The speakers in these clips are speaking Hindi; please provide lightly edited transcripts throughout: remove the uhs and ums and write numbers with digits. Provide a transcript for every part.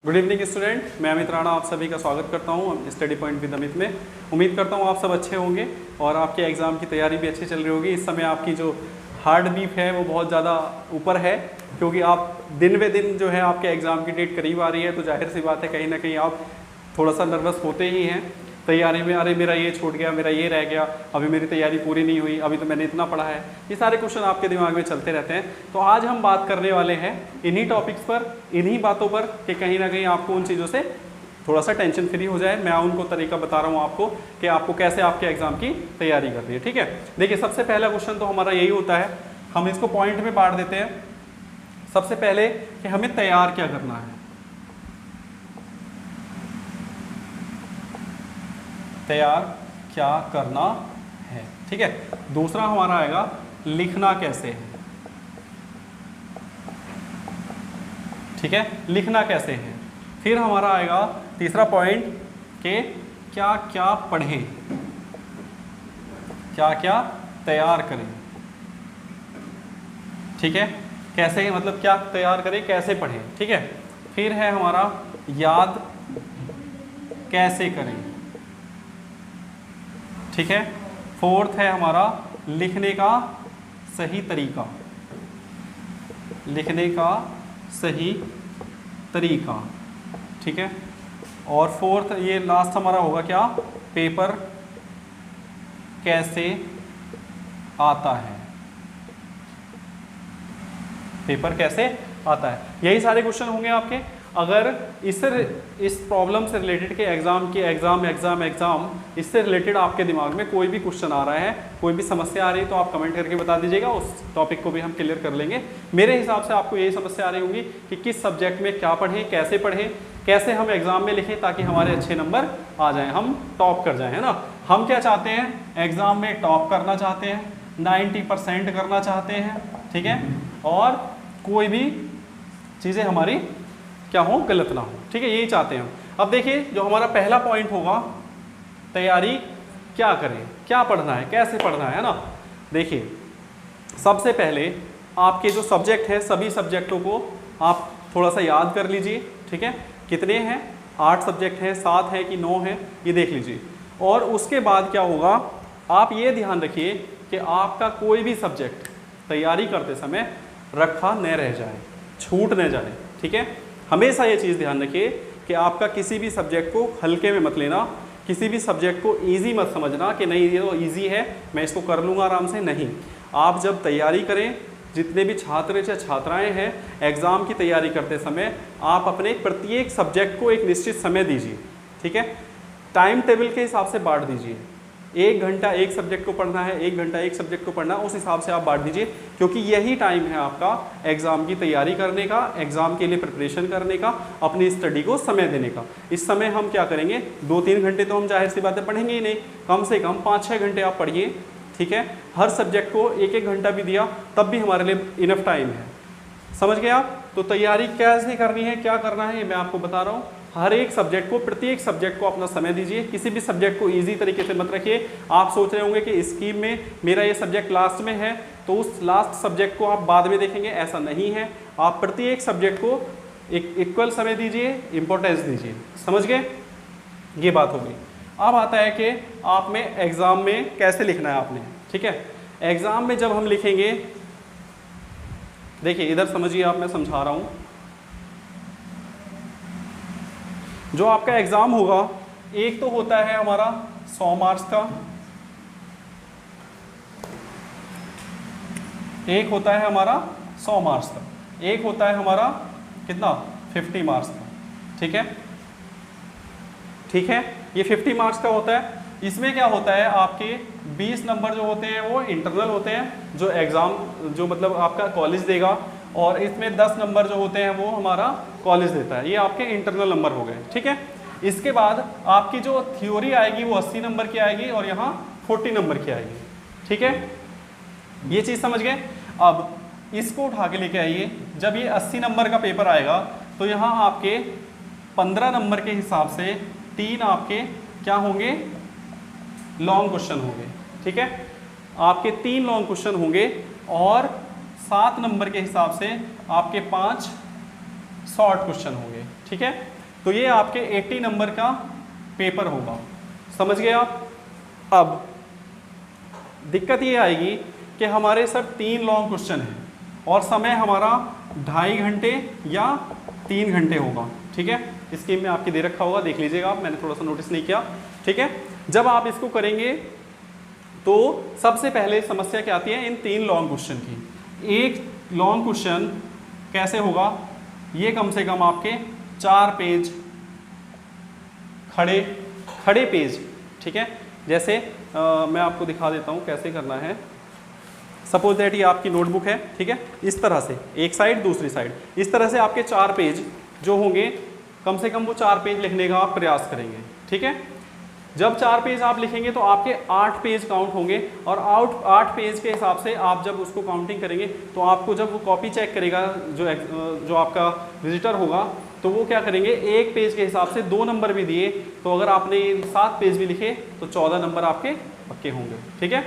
गुड इवनिंग स्टूडेंट, मैं अमित राणा आप सभी का स्वागत करता हूं स्टडी पॉइंट विद अमित में। उम्मीद करता हूं आप सब अच्छे होंगे और आपके एग्ज़ाम की तैयारी भी अच्छी चल रही होगी। इस समय आपकी जो हार्ट बीट है वो बहुत ज़्यादा ऊपर है, क्योंकि आप दिन ब दिन जो है आपके एग्ज़ाम की डेट करीब आ रही है, तो जाहिर सी बात है कहीं ना कहीं आप थोड़ा सा नर्वस होते ही हैं तैयारी में। अरे मेरा ये छूट गया, मेरा ये रह गया, अभी मेरी तैयारी पूरी नहीं हुई, अभी तो मैंने इतना पढ़ा है। ये सारे क्वेश्चन आपके दिमाग में चलते रहते हैं। तो आज हम बात करने वाले हैं इन्हीं टॉपिक्स पर, इन्हीं बातों पर कि कहीं ना कहीं आपको उन चीज़ों से थोड़ा सा टेंशन फ्री हो जाए। मैं उनको तरीका बता रहा हूँ आपको कि आपको कैसे आपके एग्जाम की तैयारी करनी है। ठीक है, देखिए सबसे पहला क्वेश्चन तो हमारा यही होता है, हम इसको पॉइंट में बांट देते हैं। सबसे पहले कि हमें तैयार क्या करना है, तैयार क्या करना है। ठीक है, दूसरा हमारा आएगा लिखना कैसे है। ठीक है, लिखना कैसे है। फिर हमारा आएगा तीसरा पॉइंट कि क्या क्या पढ़ें, क्या क्या तैयार करें। ठीक है, कैसे मतलब क्या तैयार करें, कैसे पढ़ें। ठीक है, फिर है हमारा याद कैसे करें। ठीक है, फोर्थ है हमारा लिखने का सही तरीका, लिखने का सही तरीका। ठीक है, और फोर्थ ये लास्ट हमारा होगा क्या, पेपर कैसे आता है, पेपर कैसे आता है। यही सारे क्वेश्चन होंगे आपके। अगर इस प्रॉब्लम से रिलेटेड के एग्जाम इससे रिलेटेड आपके दिमाग में कोई भी क्वेश्चन आ रहा है, कोई भी समस्या आ रही है, तो आप कमेंट करके बता दीजिएगा, उस टॉपिक को भी हम क्लियर कर लेंगे। मेरे हिसाब से आपको यही समस्या आ रही होगी कि किस सब्जेक्ट में क्या पढ़ें, कैसे हम एग्जाम में लिखें ताकि हमारे अच्छे नंबर आ जाएं, हम टॉप कर जाएं, है ना। हम क्या चाहते हैं, एग्जाम में टॉप करना चाहते हैं, 90% करना चाहते हैं। ठीक है, और कोई भी चीज़ें हमारी क्या हो, गलत ना हो। ठीक है, यही चाहते हैं हम। अब देखिए जो हमारा पहला पॉइंट होगा, तैयारी क्या करें, क्या पढ़ना है, कैसे पढ़ना है ना। देखिए सबसे पहले आपके जो सब्जेक्ट है, सभी सब्जेक्टों को आप थोड़ा सा याद कर लीजिए। ठीक है, कितने हैं, 8 सब्जेक्ट हैं, 7 हैं कि 9 हैं, ये देख लीजिए। और उसके बाद क्या होगा, आप ये ध्यान रखिए कि आपका कोई भी सब्जेक्ट तैयारी करते समय रखा न रह जाए, छूट न जाए। ठीक है, हमेशा ये चीज़ ध्यान रखिए कि आपका किसी भी सब्जेक्ट को हल्के में मत लेना, किसी भी सब्जेक्ट को इजी मत समझना कि नहीं ये तो इजी है, मैं इसको कर लूँगा आराम से। नहीं, आप जब तैयारी करें, जितने भी छात्र या छात्राएं हैं एग्ज़ाम की तैयारी करते समय, आप अपने प्रत्येक सब्जेक्ट को एक निश्चित समय दीजिए। ठीक है, टाइम टेबल के हिसाब से बांट दीजिए। 1 घंटा एक सब्जेक्ट को पढ़ना है, 1 घंटा एक सब्जेक्ट को पढ़ना, उस हिसाब से आप बांट दीजिए, क्योंकि यही टाइम है आपका एग्ज़ाम की तैयारी करने का, एग्ज़ाम के लिए प्रिपरेशन करने का, अपनी स्टडी को समय देने का। इस समय हम क्या करेंगे, 2-3 घंटे तो हम जाहिर सी बातें पढ़ेंगे ही नहीं, कम से कम 5-6 घंटे आप पढ़िए। ठीक है, हर सब्जेक्ट को 1-1 घंटा भी दिया तब भी हमारे लिए इनफ टाइम है। समझ गए आप। तो तैयारी कैसे करनी है, क्या करना है, ये मैं आपको बता रहा हूँ। हर एक सब्जेक्ट को, प्रत्येक सब्जेक्ट को अपना समय दीजिए। किसी भी सब्जेक्ट को इजी तरीके से मत रखिए। आप सोच रहे होंगे कि स्कीम में मेरा ये सब्जेक्ट लास्ट में है तो उस लास्ट सब्जेक्ट को आप बाद में देखेंगे, ऐसा नहीं है। आप प्रत्येक सब्जेक्ट को एक इक्वल समय दीजिए, इंपॉर्टेंस दीजिए। समझ गए, ये बात हो गई। अब आता है कि आप में एग्ज़ाम में कैसे लिखना है आपने। ठीक है, एग्ज़ाम में जब हम लिखेंगे, देखिए इधर समझिए आप, मैं समझा रहा हूँ। जो आपका एग्ज़ाम होगा, एक तो होता है हमारा 100 मार्क्स का, एक होता है हमारा 100 मार्क्स का, एक होता है हमारा कितना, 50 मार्क्स का। ठीक है, ठीक है, ये 50 मार्क्स का होता है। इसमें क्या होता है, आपके 20 नंबर जो होते हैं वो इंटरनल होते हैं, जो एग्ज़ाम जो मतलब आपका कॉलेज देगा, और इसमें 10 नंबर जो होते हैं वो हमारा कॉलेज देता है। ये आपके इंटरनल नंबर हो गए। ठीक है, इसके बाद आपकी जो थ्योरी आएगी वो 80 नंबर की आएगी और यहाँ 40 नंबर की आएगी। ठीक है, ये चीज़ समझ गए। अब इसको उठा के लेके आइए, जब ये 80 नंबर का पेपर आएगा तो यहाँ आपके 15 नंबर के हिसाब से 3 आपके क्या होंगे, लॉन्ग क्वेश्चन होंगे। ठीक है, आपके 3 लॉन्ग क्वेश्चन होंगे और 7 नंबर के हिसाब से आपके 5 शॉर्ट क्वेश्चन होंगे। ठीक है। तो ये आपके 80 नंबर का पेपर होगा, समझ गए आप। अब दिक्कत ये आएगी कि हमारे सर 3 लॉन्ग क्वेश्चन हैं और समय हमारा 2.5 घंटे या 3 घंटे होगा, ठीक है। स्कीम में आपके दे रखा होगा, देख लीजिएगा आप, मैंने थोड़ा सा नोटिस नहीं किया, ठीक है। जब आप इसको करेंगे तो सबसे पहले समस्या क्या आती है इन 3 लॉन्ग क्वेश्चन की। एक लॉन्ग क्वेश्चन कैसे होगा, ये कम से कम आपके 4 पेज खड़े पेज, ठीक है। जैसे मैं आपको दिखा देता हूँ कैसे करना है। सपोज दैट ये आपकी नोटबुक है, ठीक है, इस तरह से एक साइड दूसरी साइड, इस तरह से आपके 4 पेज जो होंगे, कम से कम वो 4 पेज लिखने का आप प्रयास करेंगे, ठीक है। जब 4 पेज आप लिखेंगे तो आपके 8 पेज काउंट होंगे और 8 पेज के हिसाब से आप जब उसको काउंटिंग करेंगे तो आपको जब वो कॉपी चेक करेगा जो आपका विजिटर होगा, तो वो क्या करेंगे, एक पेज के हिसाब से 2 नंबर भी दिए, तो अगर आपने 7 पेज भी लिखे तो 14 नंबर आपके पक्के होंगे, ठीक है।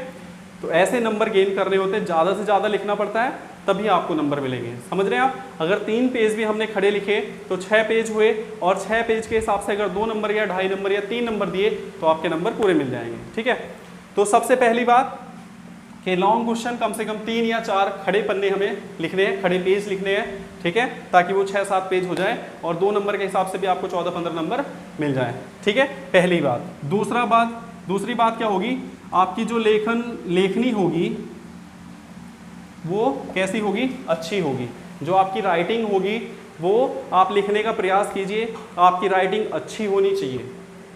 तो ऐसे नंबर गेन करने होते हैं, ज़्यादा से ज़्यादा लिखना पड़ता है तभी आपको नंबर मिलेंगे, समझ रहे हैं आप। अगर 3 पेज भी हमने खड़े लिखे तो 6 पेज हुए और 6 पेज के हिसाब से अगर 2 नंबर या 2.5 नंबर या 3 नंबर दिए तो आपके नंबर पूरे मिल जाएंगे, ठीक है। तो सबसे पहली बात कि लॉन्ग क्वेश्चन कम से कम 3 या 4 खड़े पन्ने हमें लिखने हैं, खड़े पेज लिखने हैं, ठीक है, ताकि वो 6-7 पेज हो जाए और 2 नंबर के हिसाब से भी आपको 14-15 नंबर मिल जाए, ठीक है, पहली बात। दूसरी बात क्या होगी, आपकी जो लेखनी होगी वो कैसी होगी, अच्छी होगी। जो आपकी राइटिंग होगी वो आप लिखने का प्रयास कीजिए, आपकी राइटिंग अच्छी होनी चाहिए,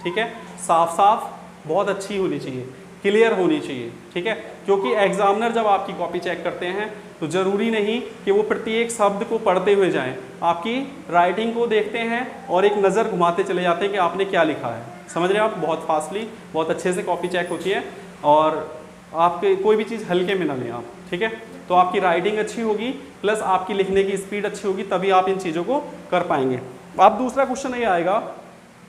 ठीक है, साफ बहुत अच्छी होनी चाहिए, क्लियर होनी चाहिए, ठीक है। क्योंकि एग्जामिनर जब आपकी कॉपी चेक करते हैं तो ज़रूरी नहीं कि वो प्रत्येक शब्द को पढ़ते हुए जाएं, आपकी राइटिंग को देखते हैं और एक नज़र घुमाते चले जाते हैं कि आपने क्या लिखा है, समझ रहे हैं आप। बहुत फास्टली, बहुत अच्छे से कॉपी चेक होती है और आपके कोई भी चीज़ हल्के में ना लें आप, ठीक है। तो आपकी राइटिंग अच्छी होगी प्लस आपकी लिखने की स्पीड अच्छी होगी, तभी आप इन चीज़ों को कर पाएंगे। अब दूसरा क्वेश्चन ये आएगा,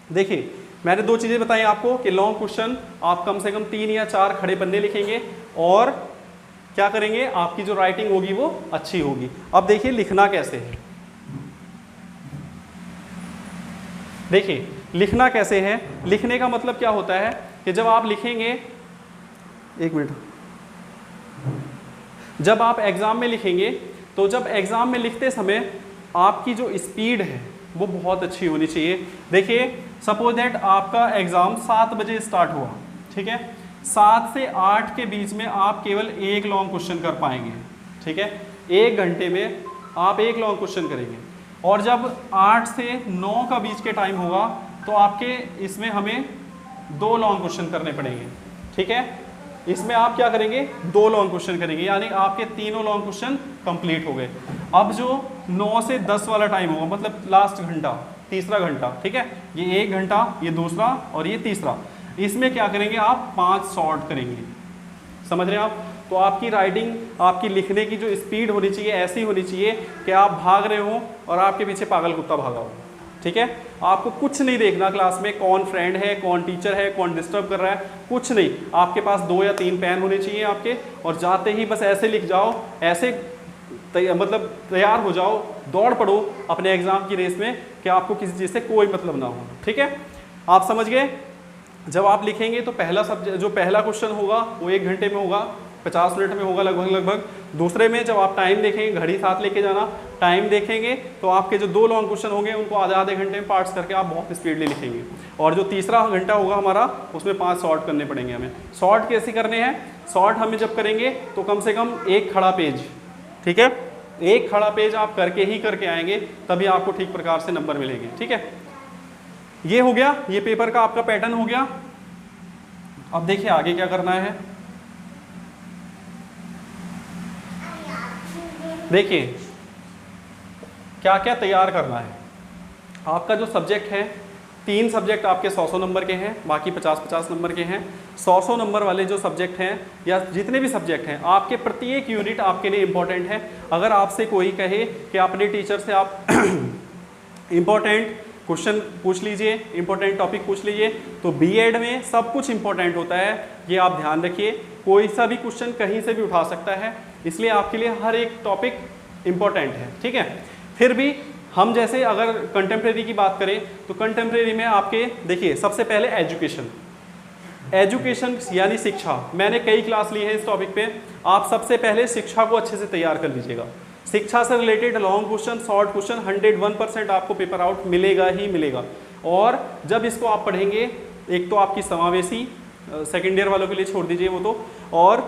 देखिए मैंने 2 चीज़ें बताई आपको कि लॉन्ग क्वेश्चन आप कम से कम 3 या 4 खड़े पन्ने लिखेंगे और क्या करेंगे, आपकी जो राइटिंग होगी वो अच्छी होगी। अब देखिए लिखना कैसे है, देखिए लिखना कैसे है। लिखने का मतलब क्या होता है कि जब आप लिखेंगे, एक मिनट, जब आप एग्ज़ाम में लिखेंगे तो जब एग्ज़ाम में लिखते समय आपकी जो स्पीड है वो बहुत अच्छी होनी चाहिए। देखिए सपोज दैट आपका एग्ज़ाम 7 बजे स्टार्ट हुआ, ठीक है, 7 से 8 के बीच में आप केवल एक लॉन्ग क्वेश्चन कर पाएंगे, ठीक है, 1 घंटे में आप एक लॉन्ग क्वेश्चन करेंगे। और जब 8 से 9 का बीच के टाइम होगा तो आपके इसमें हमें 2 लॉन्ग क्वेश्चन करने पड़ेंगे, ठीक है। इसमें आप क्या करेंगे, 2 लॉन्ग क्वेश्चन करेंगे, यानी आपके तीनों लॉन्ग क्वेश्चन कंप्लीट हो गए। अब जो 9 से 10 वाला टाइम होगा, मतलब लास्ट घंटा, तीसरा घंटा, ठीक है, ये 1 घंटा, ये दूसरा और ये तीसरा, इसमें क्या करेंगे आप 5 शॉर्ट करेंगे, समझ रहे हैं आप। तो आपकी राइटिंग, आपकी लिखने की जो स्पीड होनी चाहिए ऐसी होनी चाहिए कि आप भाग रहे हो और आपके पीछे पागल कुत्ता भागा हो, ठीक है। आपको कुछ नहीं देखना क्लास में, कौन फ्रेंड है, कौन टीचर है, कौन डिस्टर्ब कर रहा है, कुछ नहीं। आपके पास 2 या 3 पेन होने चाहिए आपके, और जाते ही बस ऐसे लिख जाओ, ऐसे मतलब तैयार हो जाओ, दौड़ पड़ो अपने एग्जाम की रेस में कि आपको किसी चीज़ से कोई मतलब ना हो, ठीक है। आप समझ गए। जब आप लिखेंगे तो पहला सब्जेक्ट, जो पहला क्वेश्चन होगा वो 1 घंटे में होगा, 50 मिनट में होगा लगभग। दूसरे में जब आप टाइम देखेंगे, घड़ी साथ लेके जाना, टाइम देखेंगे तो आपके जो 2 लॉन्ग क्वेश्चन होंगे उनको आधे घंटे में पार्ट्स करके आप बहुत स्पीडली लिखेंगे। और जो तीसरा घंटा होगा हमारा, उसमें 5 शॉर्ट करने पड़ेंगे हमें। शॉर्ट कैसे करने हैं, शॉर्ट हमें जब करेंगे तो कम से कम 1 खड़ा पेज, ठीक है, 1 खड़ा पेज आप करके आएंगे, तभी आपको ठीक प्रकार से नंबर मिलेंगे, ठीक है। ये हो गया, ये पेपर का आपका पैटर्न हो गया। अब देखिए आगे क्या करना है। देखिए क्या क्या तैयार करना है। आपका जो सब्जेक्ट है, 3 सब्जेक्ट आपके 100-100 नंबर के हैं, बाकी 50-50 नंबर के हैं। 100-100 नंबर वाले जो सब्जेक्ट हैं या जितने भी सब्जेक्ट हैं, आपके प्रत्येक यूनिट आपके लिए इम्पोर्टेंट है। अगर आपसे कोई कहे कि अपने टीचर से आप इम्पोर्टेंट क्वेश्चन पूछ लीजिए, इंपॉर्टेंट टॉपिक पूछ लीजिए, तो बीएड में सब कुछ इंपॉर्टेंट होता है, ये आप ध्यान रखिए। कोई सा भी क्वेश्चन कहीं से भी उठा सकता है, इसलिए आपके लिए हर एक टॉपिक इंपॉर्टेंट है, ठीक है। फिर भी हम जैसे अगर कंटेम्प्रेरी की बात करें तो कंटेम्प्रेरी में आपके देखिए सबसे पहले एजुकेशन यानी शिक्षा। मैंने कई क्लास ली है इस टॉपिक पे। आप सबसे पहले शिक्षा को अच्छे से तैयार कर लीजिएगा। शिक्षा से related long question, short question 101% आपको पेपर आउट मिलेगा ही मिलेगा। और जब इसको आप पढ़ेंगे, एक तो आपकी समावेशी, सेकेंड ईयर वालों के लिए छोड़ दीजिए वो तो, और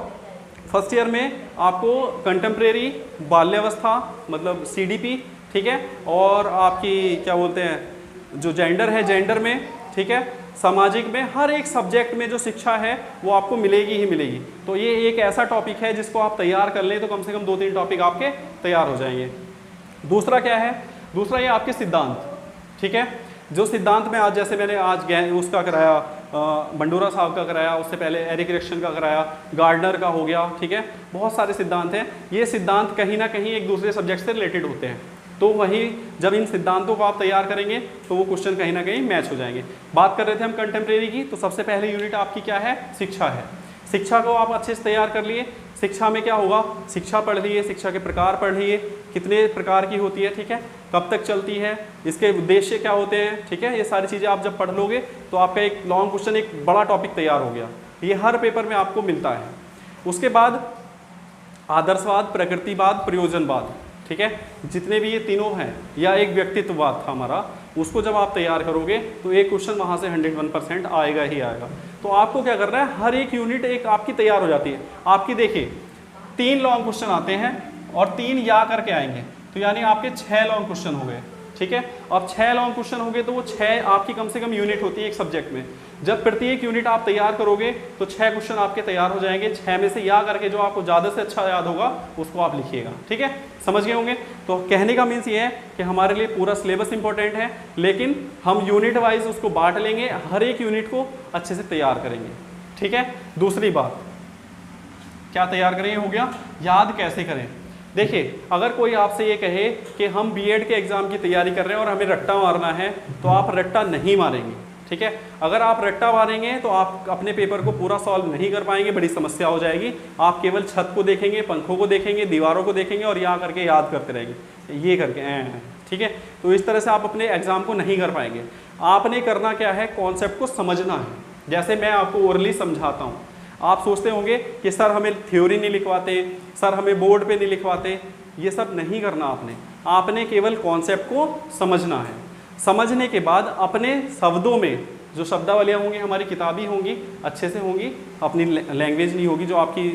फर्स्ट ईयर में आपको कंटेम्प्रेरी, बाल्यावस्था मतलब CDP, ठीक है, और आपकी क्या बोलते हैं जो जेंडर है, जेंडर में, ठीक है, सामाजिक में, हर एक सब्जेक्ट में जो शिक्षा है वो आपको मिलेगी ही मिलेगी। तो ये एक ऐसा टॉपिक है जिसको आप तैयार कर लें तो कम से कम 2-3 टॉपिक आपके तैयार हो जाएंगे। दूसरा क्या है, दूसरा ये आपके सिद्धांत, ठीक है, जो सिद्धांत में आज जैसे मैंने आज उसका कराया, बंडूरा साहब का कराया, उससे पहले एरिक रिक्शन का कराया, गार्डनर का हो गया, ठीक है, बहुत सारे सिद्धांत हैं। ये सिद्धांत कहीं ना कहीं एक दूसरे सब्जेक्ट से रिलेटेड होते हैं, तो वहीं जब इन सिद्धांतों को आप तैयार करेंगे तो वो क्वेश्चन कहीं ना कहीं मैच हो जाएंगे। बात कर रहे थे हम कंटेम्प्रेरी की, तो सबसे पहले यूनिट आपकी क्या है, शिक्षा है। शिक्षा को आप अच्छे से तैयार कर लिए। शिक्षा में क्या होगा, शिक्षा पढ़ लिए, शिक्षा के प्रकार पढ़ लिए, कितने प्रकार की होती है, ठीक है, कब तक चलती है, इसके उद्देश्य क्या होते हैं, ठीक है, ये सारी चीज़ें आप जब पढ़ लोगे तो आपका एक लॉन्ग क्वेश्चन, एक बड़ा टॉपिक तैयार हो गया। ये हर पेपर में आपको मिलता है। उसके बाद आदर्शवाद, प्रकृतिवाद, प्रयोजनवाद, ठीक है, जितने भी ये तीनों हैं, या एक व्यक्तित्ववाद था हमारा, उसको जब आप तैयार करोगे तो एक क्वेश्चन वहाँ से 101% आएगा ही आएगा। तो आपको क्या करना है, हर एक यूनिट एक आपकी तैयार हो जाती है। आपकी देखिए 3 लॉन्ग क्वेश्चन आते हैं और 3 या करके आएंगे, तो यानी आपके 6 लॉन्ग क्वेश्चन हो गए, ठीक है। अब 6 लॉन्ग क्वेश्चन हो गए तो वो 6 आपकी कम से कम यूनिट होती है एक सब्जेक्ट में। जब प्रत्येक यूनिट आप तैयार करोगे तो 6 क्वेश्चन आपके तैयार हो जाएंगे। 6 में से या करके जो आपको ज़्यादा से अच्छा याद होगा उसको आप लिखिएगा, ठीक है, समझ गए होंगे। तो कहने का मीन्स ये है कि हमारे लिए पूरा सिलेबस इंपॉर्टेंट है, लेकिन हम यूनिट वाइज उसको बांट लेंगे, हर एक यूनिट को अच्छे से तैयार करेंगे, ठीक है। दूसरी बात क्या तैयार करेंगे, हो गया याद कैसे करें। देखिए अगर कोई आपसे ये कहे कि हम बीएड के एग्ज़ाम की तैयारी कर रहे हैं और हमें रट्टा मारना है, तो आप रट्टा नहीं मारेंगे, ठीक है। अगर आप रट्टा मारेंगे तो आप अपने पेपर को पूरा सॉल्व नहीं कर पाएंगे, बड़ी समस्या हो जाएगी। आप केवल छत को देखेंगे, पंखों को देखेंगे, दीवारों को देखेंगे और यहाँ करके याद करते रहेंगे, ये करके, ठीक है। तो इस तरह से आप अपने एग्ज़ाम को नहीं कर पाएंगे। आपने करना क्या है, कॉन्सेप्ट को समझना है। जैसे मैं आपको ओरली समझाता हूँ, आप सोचते होंगे कि सर हमें थ्योरी नहीं लिखवाते, सर हमें बोर्ड पे नहीं लिखवाते, ये सब नहीं करना आपने केवल कॉन्सेप्ट को समझना है। समझने के बाद अपने शब्दों में, जो शब्दावलियाँ होंगी हमारी किताबी होंगी, अच्छे से होंगी, अपनी लैंग्वेज नहीं होगी जो आपकी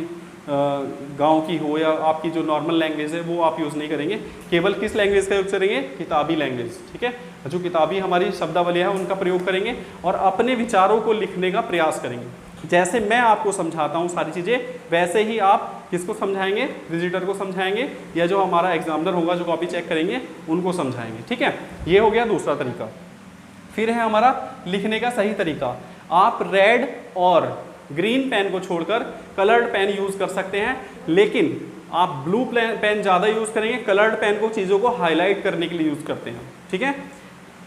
गांव की हो या आपकी जो नॉर्मल लैंग्वेज है वो आप यूज़ नहीं करेंगे। केवल किस लैंग्वेज का यूज़ करेंगे, किताबी लैंग्वेज, ठीक है। जो किताबी हमारी शब्दावलियाँ हैं उनका प्रयोग करेंगे और अपने विचारों को लिखने का प्रयास करेंगे। जैसे मैं आपको समझाता हूँ सारी चीज़ें, वैसे ही आप किसको समझाएंगे, विजिटर को समझाएंगे, या जो हमारा एग्जामिनर होगा जो कॉपी चेक करेंगे उनको समझाएंगे, ठीक है। ये हो गया दूसरा तरीका। फिर है हमारा लिखने का सही तरीका। आप रेड और ग्रीन पेन को छोड़कर कलर्ड पेन यूज़ कर सकते हैं, लेकिन आप ब्लू पेन ज़्यादा यूज़ करेंगे। कलर्ड पेन को चीज़ों को हाईलाइट करने के लिए यूज़ करते हैं, ठीक है।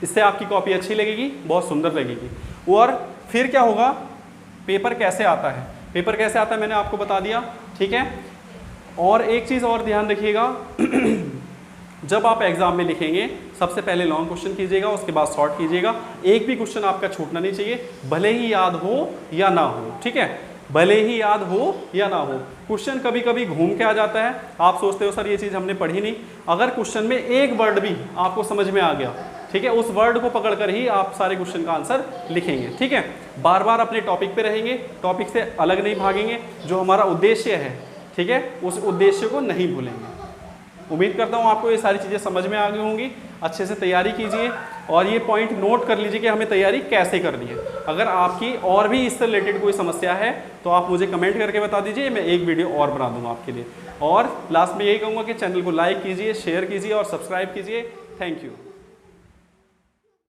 इससे आपकी कॉपी अच्छी लगेगी, बहुत सुंदर लगेगी। और फिर क्या होगा, पेपर कैसे आता है, पेपर कैसे आता है मैंने आपको बता दिया, ठीक है। और एक चीज़ और ध्यान रखिएगा, जब आप एग्जाम में लिखेंगे सबसे पहले लॉन्ग क्वेश्चन कीजिएगा, उसके बाद शॉर्ट कीजिएगा। एक भी क्वेश्चन आपका छूटना नहीं चाहिए, भले ही याद हो या ना हो, ठीक है, भले ही याद हो या ना हो। क्वेश्चन कभी कभी घूम के आ जाता है, आप सोचते हो सर ये चीज़ हमने पढ़ी नहीं। अगर क्वेश्चन में एक वर्ड भी आपको समझ में आ गया, ठीक है, उस वर्ड को पकड़कर ही आप सारे क्वेश्चन का आंसर लिखेंगे, ठीक है। बार बार अपने टॉपिक पे रहेंगे, टॉपिक से अलग नहीं भागेंगे, जो हमारा उद्देश्य है, ठीक है, उस उद्देश्य को नहीं भूलेंगे। उम्मीद करता हूँ आपको ये सारी चीज़ें समझ में आ गई होंगी। अच्छे से तैयारी कीजिए और ये पॉइंट नोट कर लीजिए कि हमें तैयारी कैसे करनी है। अगर आपकी और भी इससे रिलेटेड कोई समस्या है तो आप मुझे कमेंट करके बता दीजिए, मैं एक वीडियो और बना दूँगा आपके लिए। और लास्ट में यही कहूँगा कि चैनल को लाइक कीजिए, शेयर कीजिए और सब्सक्राइब कीजिए। Thank you.